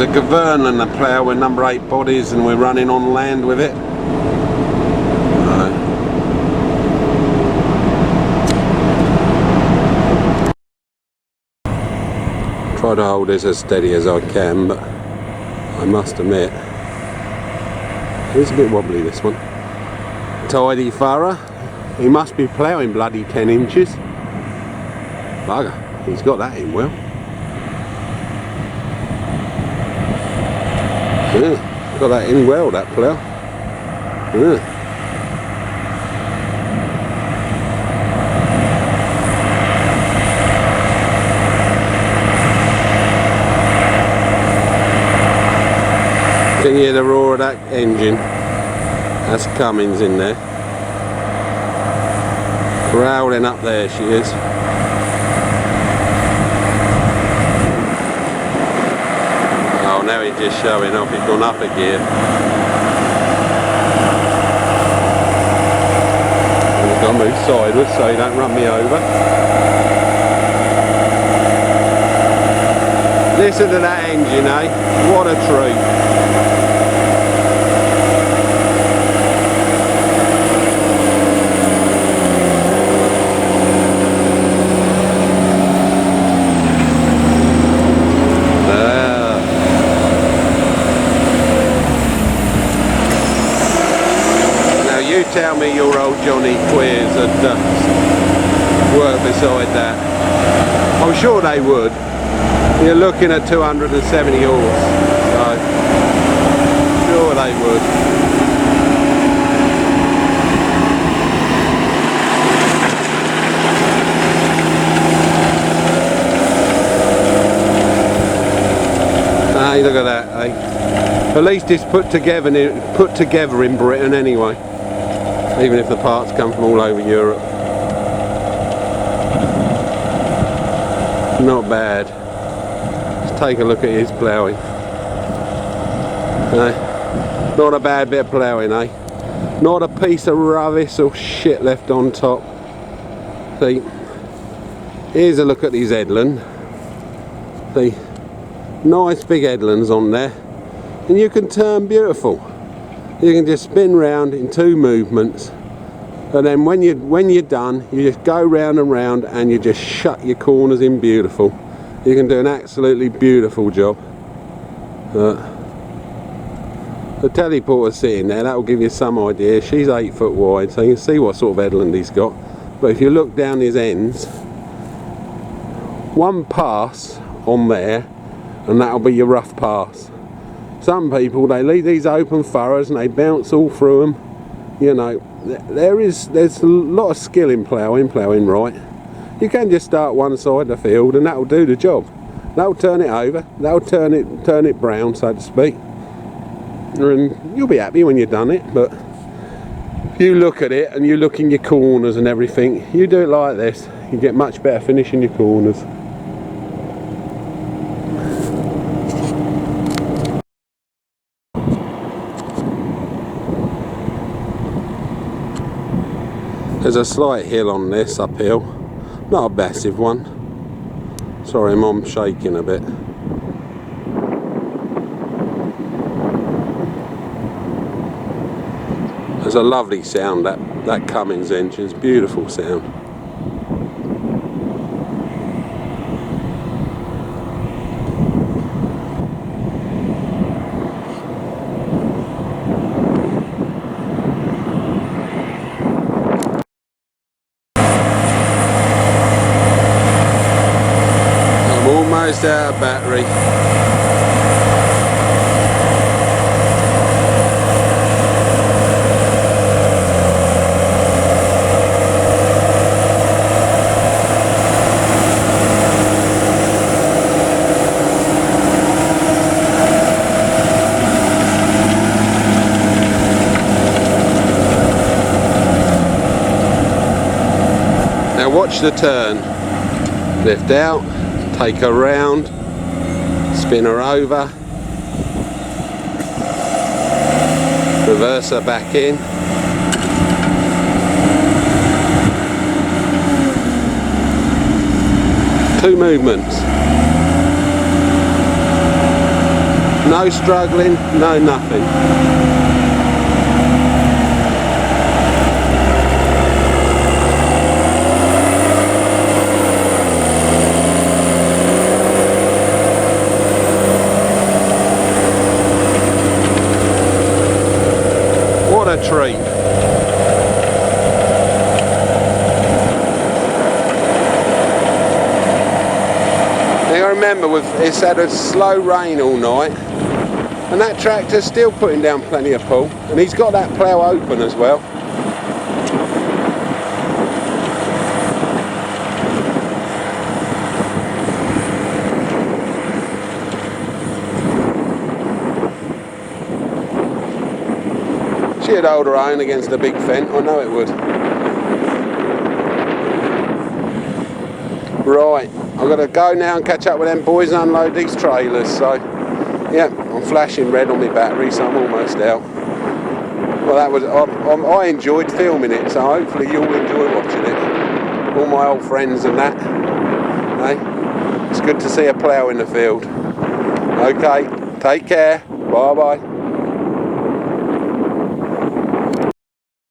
There's a kverneland plough with number 8 bodies, and we're running on land with it. Try to hold this as steady as I can, but I must admit it's a bit wobbly, this one. Tidy furrow. He must be ploughing bloody 10 inches. Bugger, he's got that in well. Yeah, got that in well, that plough. Yeah. Can you hear the roar of that engine? That's Cummins in there. Growling up there, she is. Oh, now he's just showing off, he's gone up a gear. And he's got to move sideways so he don't run me over. Listen to that engine, eh? What a treat. Tell me your old Johnny Queers had worked beside that. I'm sure they would. You're looking at 270 horse, so sure they would. Hey, look at that, eh? At least it's put together in Britain anyway. Even if the parts come from all over Europe. Not bad. Let's take a look at his ploughing. Not a bad bit of ploughing, eh? Not a piece of rubbish or shit left on top. See, here's a look at his headland. See, nice big headlands on there. And you can turn beautiful. You can just spin round in 2 movements, and then when you're done, you just go round and round and you just shut your corners in beautiful. You can do an absolutely beautiful job. The teleporter sitting there, that will give you some idea. She's 8 foot wide, so you can see what sort of headland he's got. But if you look down his ends, 1 pass on there, and that'll be your rough pass. Some people, they leave these open furrows and they bounce all through them. You know, there's a lot of skill in ploughing right. You can just start one side of the field and that'll do the job. That'll turn it over, that'll turn it brown, so to speak. And you'll be happy when you've done it, but if you look at it and you look in your corners and everything, you do it like this, you get much better finish in your corners. There's a slight hill on this, uphill, not a massive one. Sorry, Mum, shaking a bit. There's a lovely sound, that Cummins engine's beautiful sound. Almost out of battery. Now watch the turn. Lift out. Take her round, spin her over, reverse her back in, two movements. No struggling, no nothing. What a treat. Now remember, it's had a slow rain all night, and that tractor's still putting down plenty of pull, and he's got that plough open as well. She'd hold her own against the big fence, I know it would. Right, I've got to go now and catch up with them boys and unload these trailers, so yeah, I'm flashing red on my battery, so I'm almost out. Well, that was, I enjoyed filming it, so hopefully you'll enjoy watching it. All my old friends and that. Hey, it's good to see a plough in the field. Okay, take care, bye bye.